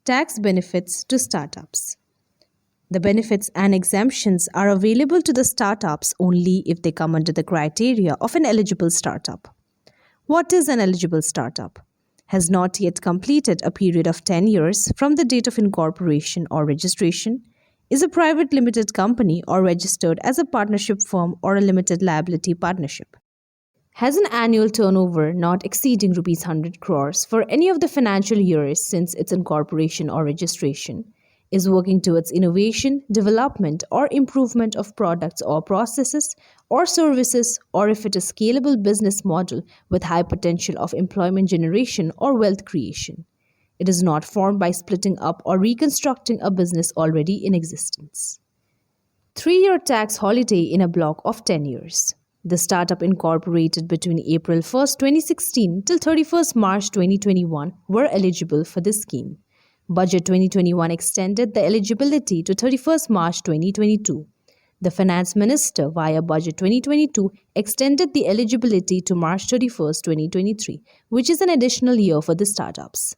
Tax benefits to startups. The benefits and exemptions are available to the startups only if they come under the criteria of an eligible startup. What is an eligible startup? Has not yet completed a period of 10 years from the date of incorporation or registration, is a private limited company or registered as a partnership firm or a limited liability partnership. Has an annual turnover not exceeding Rs 100 crores for any of the financial years since its incorporation or registration, is working towards innovation, development, or improvement of products or processes or services, or if it is a scalable business model with high potential of employment generation or wealth creation. It is not formed by splitting up or reconstructing a business already in existence. 3-year tax holiday in a block of 10 years. The startup incorporated between April 1, 2016 till 31st March 2021 were eligible for this scheme. Budget 2021 extended the eligibility to 31st March 2022. The Finance Minister via Budget 2022 extended the eligibility to March 31st, 2023, which is an additional year for the startups.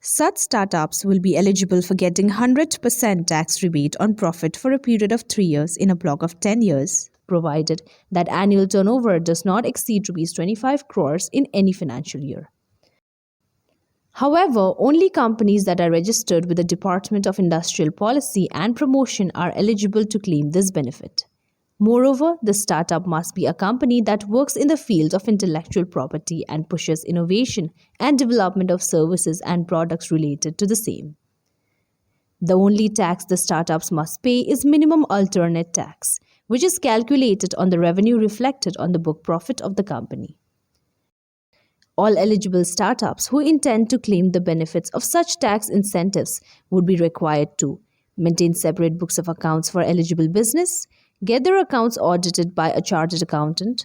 Such startups will be eligible for getting 100% tax rebate on profit for a period of 3 years in a block of 10 years, provided that annual turnover does not exceed Rs 25 crores in any financial year. However, only companies that are registered with the Department of Industrial Policy and Promotion are eligible to claim this benefit. Moreover, the startup must be a company that works in the field of intellectual property and pushes innovation and development of services and products related to the same. The only tax the startups must pay is minimum alternate tax, which is calculated on the revenue reflected on the book profit of the company. All eligible startups who intend to claim the benefits of such tax incentives would be required to maintain separate books of accounts for eligible business, get their accounts audited by a chartered accountant,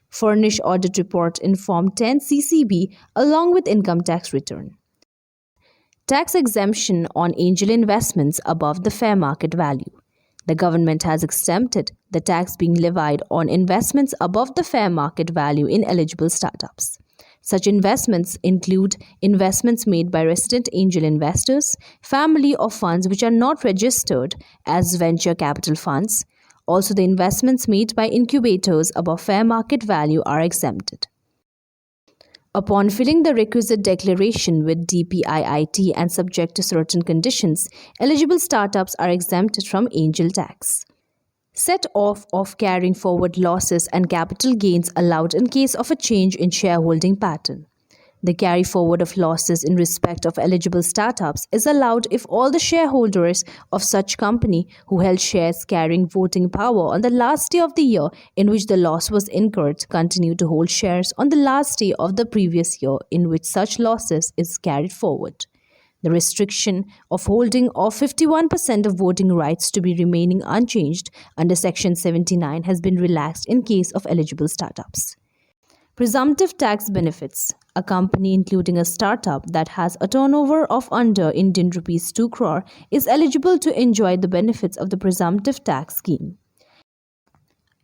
furnish audit report in Form 10 CCB along with income tax return. Tax exemption on angel investments above the fair market value. The government has exempted the tax being levied on investments above the fair market value in eligible startups. Such investments include investments made by resident angel investors, family or funds which are not registered as venture capital funds. Also, the investments made by incubators above fair market value are exempted. Upon filling the requisite declaration with DPIIT and subject to certain conditions, eligible startups are exempted from angel tax. Set off of carrying forward losses and capital gains allowed in case of a change in shareholding pattern. The carry forward of losses in respect of eligible startups is allowed if all the shareholders of such company who held shares carrying voting power on the last day of the year in which the loss was incurred continue to hold shares on the last day of the previous year in which such losses is carried forward. The restriction of holding of 51% of voting rights to be remaining unchanged under Section 79 has been relaxed in case of eligible startups. Presumptive tax benefits. A company including a startup that has a turnover of under Indian rupees 2 crore is eligible to enjoy the benefits of the presumptive tax scheme.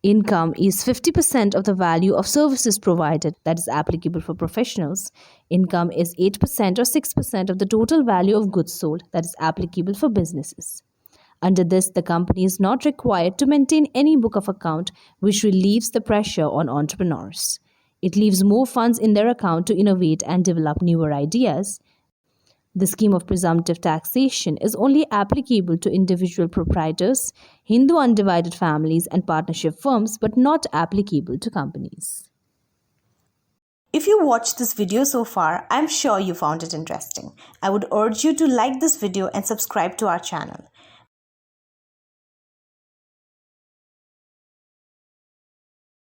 Income is 50% of the value of services provided, that is applicable for professionals. Income is 8% or 6% of the total value of goods sold, that is applicable for businesses. Under this, the company is not required to maintain any book of account, which relieves the pressure on entrepreneurs. It leaves more funds in their account to innovate and develop newer ideas. The scheme of presumptive taxation is only applicable to individual proprietors, Hindu undivided families, and partnership firms, but not applicable to companies. If you watched this video so far, I'm sure you found it interesting. I would urge you to like this video and subscribe to our channel.